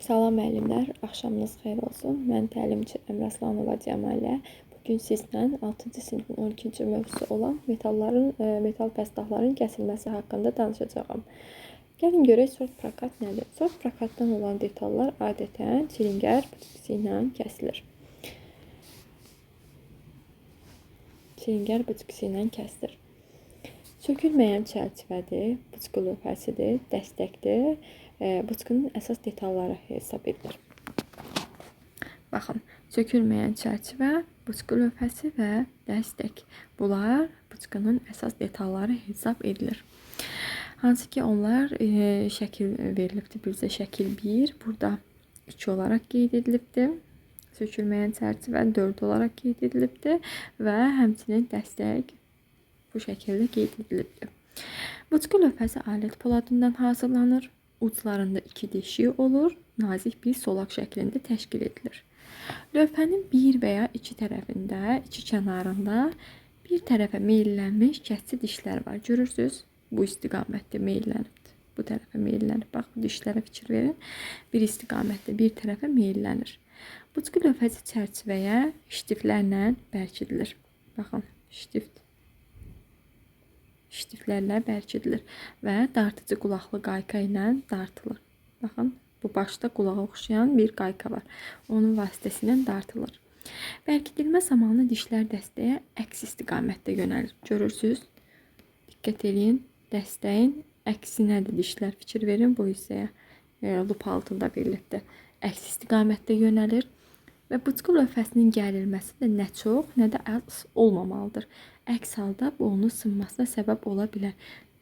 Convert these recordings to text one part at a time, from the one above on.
Salam müəllimlər, axşamınız xeyir olsun. Mən təlimçi Əmraslanova Cəmalə. Bugün sizlə 6-cı sinifin 12-ci mövzusu olan metal pəstahların kəsilməsi haqqında danışacağam. Gəlin görək sort prakat nədir? Sort prakatdan olan detallar adətən çilingər bıçqısı ilə kəsilir. Çilingər bıçqısı ilə kəsilir. Sökülməyən çərçivədir, bıçqı lövhəsidir, dəstəkdir. Bıçqının əsas detalları hesab edilir. Baxın, sökülməyən çərçivə, bıçqı lövhəsi və dəstək. Bunlar bıçqının əsas detalları hesab edilir. Hansı ki onlar şəkil verilibdir. Bizə şəkil 1, burada 3 olaraq qeyd edilibdir. Sökülməyən çərçivə 4 olaraq qeyd edilibdir və həmçinin dəstək bu şəkildə qeyd edilibdir. Bıçqı lövhəsi alət poladından hazırlanır. Uclarında 2 deşik olur. Nazik bir solaq şəklində təşkil edilir. Lövhənin bir və ya iki tərəfində, iki kənarında bir tərəfə meyllənmiş kəskin dişlər var. Görürsünüz? Bu istiqamətdə meyllənibdir. Bu tərəfə meyllənir. Bax, bu dişlərə fikir verin. Bir istiqamətdə bir tərəfə meyllənir. Bıçqı lövhəsi çərçivəyə ştiflərlə bərkidilir. Baxın, ştiflərlə bərkidilir və dartıcı qulaqlı qayka ilə dartılır. Baxın, bu başda qulağa oxşayan bir qayka var. Onun vasitəsilə dartılır. Bərkidilmə zamanı dişlər dəstəyə əks istiqamətdə yönəlir. Görürsünüz? Diqqət edin. Dəstəyin əksinədir dişlər. Fikir verin bu hissəyə. Lup altında verilibdir. Əks istiqamətdə yönəlir. Və bıçqı lövhəsinin gərilməsi də nə çox, nə də az olmamalıdır. Əks halda bu onun sınmasına səbəb ola bilər.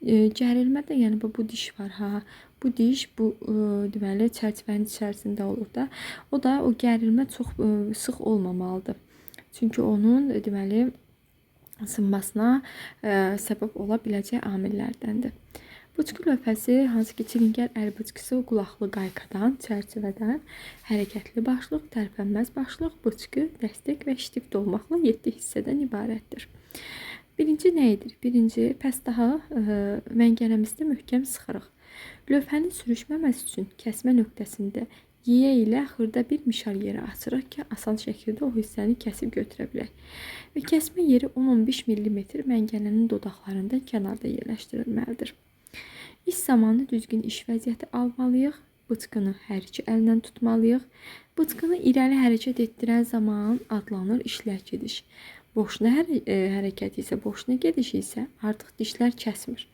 Gərilmə də, yəni bu diş var ha. Bu diş deməli çərçivənin içərisində olur da. O da o gərilmə çox sıx olmamalıdır. Çünki onun deməli sınmasına səbəb ola biləcək amillərdəndir. Bıçqı lövhəsi, hansı ki çilingər əl bıçqısı qulaqlı qaykadan, çərçivədən hərəkətli başlıq, tərpənməz başlıq, bıçqı, dəstək və ştift olmaqla 7 hissədən ibarətdir. Birinci nə edir? Birinci, pəstahı məngənəmizdə möhkəm sıxırıq. Lövhənin sürüşməməsi üçün kəsmə nöqtəsində yiyə ilə xırda bir mişar yeri açırıq ki, asan şəkildə o hissəni kəsib götürə bilək. Və kəsmə yeri 10-15 mm məngənənin dodaqlarında kənarda yerləşdirilməlidir. İş zamanı düzgün iş vəziyyəti almalıyıq. Bıçqını hər iki əllə tutmalıyıq. Bıçqını irəli hərəkət etdirən zaman adlanır işlər gediş. Boşuna hərəkət isə, boşuna gediş isə artıq dişlər kəsmir.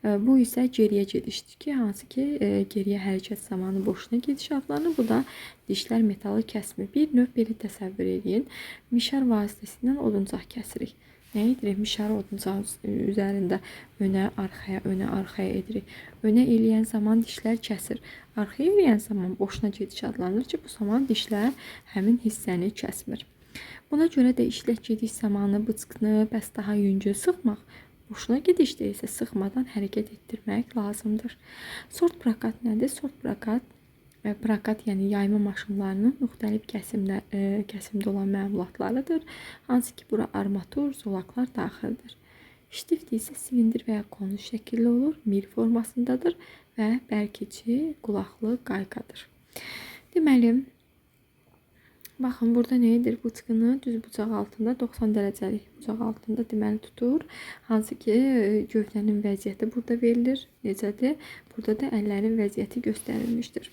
Bu isə geriyə gedişdir ki, hansı ki geriyə hərəkət zamanı boşuna gediş adlanır. Bu da dişlər metalı kəsmir. Bir növ belə təsəvvür edin. Mişar vasitəsilə oduncaq kəsirik. Nə edirik? Mişarı oduncağın üzərində önə, arxaya edirik. Önə eləyən zaman dişlər kəsir. Arxaya eləyən zaman boşuna gediş adlanır ki, bu zaman dişlər həmin hissəni kəsmir. Buna görə də işlək gediş zamanı bıçqını pəstaha yüngül sıxmaq, boşuna gedişdə isə sıxmadan hərəkət etdirmək lazımdır. Sort prakat nədir? Sort prakat, yəni yayma maşınlarının müxtəlif kəsimdə olan məmulatlarıdır. Hansı ki, bura armatur, zolaqlar daxildir. Ştift isə silindir və ya konus şəkilli olur, mil formasındadır və bərkici qulaqlı qaykadır. Deməli, baxın, burada nə edir? Bıçqını düz bucaq altında, 90 dərəcəlik bucaq altında deməli tutur. Hansı ki, gövdənin vəziyyəti burada verilir. Necədir? Burada da əllərin vəziyyəti göstərilmişdir.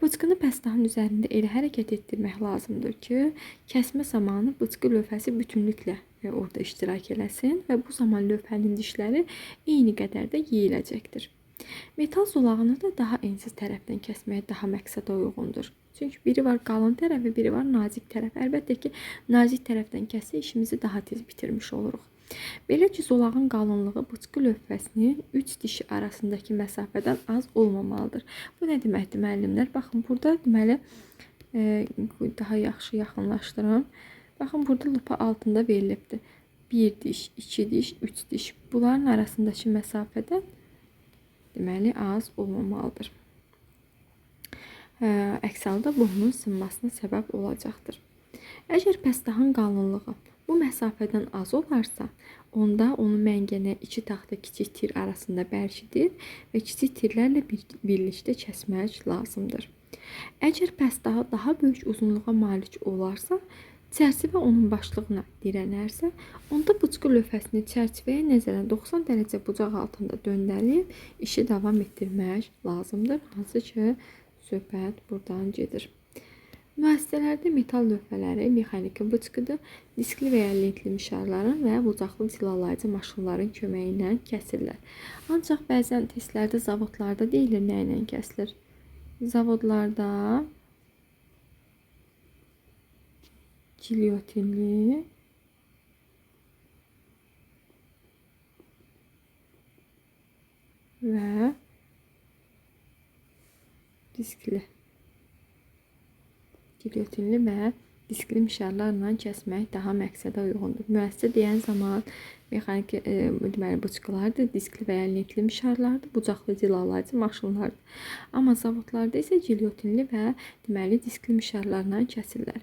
Bıçqını pəstahın üzərində elə hərəkət etdirmək lazımdır ki, kəsmə zamanı bıçqı lövhəsi bütünlüklə orada iştirak eləsin və bu zaman lövhənin dişləri eyni qədərdə yeyiləcəkdir. Metal zolağını da daha ensiz tərəfdən kəsməyə daha məqsədə uyğundur. Çünki biri var qalın tərəfi, biri var nazik tərəf. Əlbəttə ki, nazik tərəfdən kəssə işimizi daha tez bitirmiş oluruq. Belə ki, zolağın qalınlığı bıçqı lövhəsinin 3 dişi arasındakı məsafədən az olmamalıdır. Bu nə deməkdir müəllimlər? Baxın, burada deməli daha yaxşı yaxınlaşdırım. Baxın, burada lupa altında verilibdir. 1 diş, 2 diş, 3 diş. Bunların arasındakı məsafədən deməli az olmamalıdır. Əks halda bunun sınmasına səbəb olacaqdır. Əgər pəstahın qalınlığı Bu məsafədən az olarsa, onda onu məngənə iki taxta kiçik tir arasında bərkidir və kiçik tirlərlə birlikdə kəsmək lazımdır. Əgər pəstağı daha böyük uzunluğa malik olarsa, çərçivə onun başlığına dirənərsə, onda buçqu lövhəsini çərçivəyə nəzərən 90 dərəcə bucaq altında döndərib işi davam etdirmək lazımdır. Hansı ki, söhbət buradan gedir. Müəssisələrdə metal lövhələri mexaniki buçqıdır, diskli və ya lentli mişarların və bucaqlı cilalayıcı maşınların köməyi ilə kəsirlər. Ancaq bəzən testlərdə zavodlarda deyilir nə ilə kəsilir. Zavodlarda gilyotinli və diskli diskli mişarlarla kəsmək daha məqsədə uyğundur. Müəssisə deyən zaman mexaniki buçqalardır, diskli və ya lentli mişarlardır, bucaqlı cilalayıcı maşınlardır. Amma zavodlarda isə gilyotinli və diskli mişarlarla kəsirlər.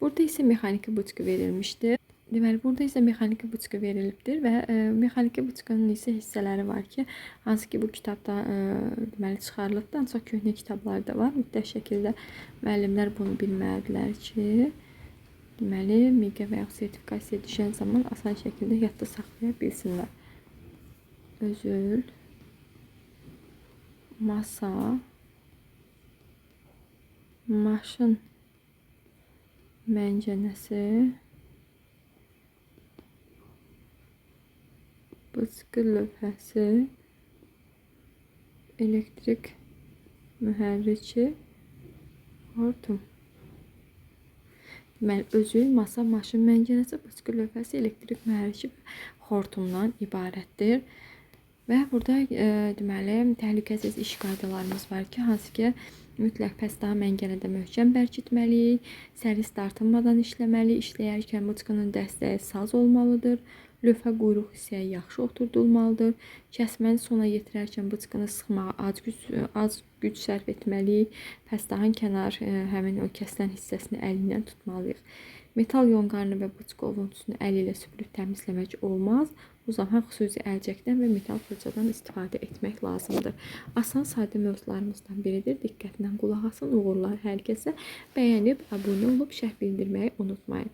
Burada isə mexaniki buçqı verilmişdir. Burada isə mexaniki buçqı verilibdir və mexaniki buçqanın isə hissələri var ki, hansı ki bu kitabda çıxarılıbdır, ancaq köhnə kitablarda var. Mütləq şəkildə müəllimlər bunu bilməlidirlər ki, miqə və ya sertifikasiya düşən zaman asan şəkildə yadda saxlaya bilsinlər. Özül, masa, maşın məngənəsi, buçqu lövhəsi, elektrik mühərriki, hortum. Özül, masa, maşın məngənəsi, buçqu lövhəsi, elektrik mühərriki və hortumdan ibarətdir. Və burada təhlükəsiz iş qaydalarımız var ki, hansı ki mütləq pəstağı məngənədə möhkəm bərkitməliyik, səris dartınmadan işləməliyik, işləyərkən buçqanın dəstəyi saz olmalıdır, lövhə quyruq hissəyə yaxşı oturdulmalıdır, kəsməni sona yetirərkən buçqanı sıxmağa az güc sərf etməliyik, pəstağın kənar həmin o kəsilən hissəsini əli ilə tutmalıyıq. Metal yonqarını və buçqu ovuntusunu əli ilə süpürüb təmizləmək olmaz. Bu zaman xüsusi əlcəkdən və metal fırçadan istifadə etmək lazımdır. Asan sadə mövzularımızdan biridir. Diqqətlə qulaq asın. Uğurlar hər kəsə. Bəyənib, abunə olub, şərh bildirməyi unutmayın.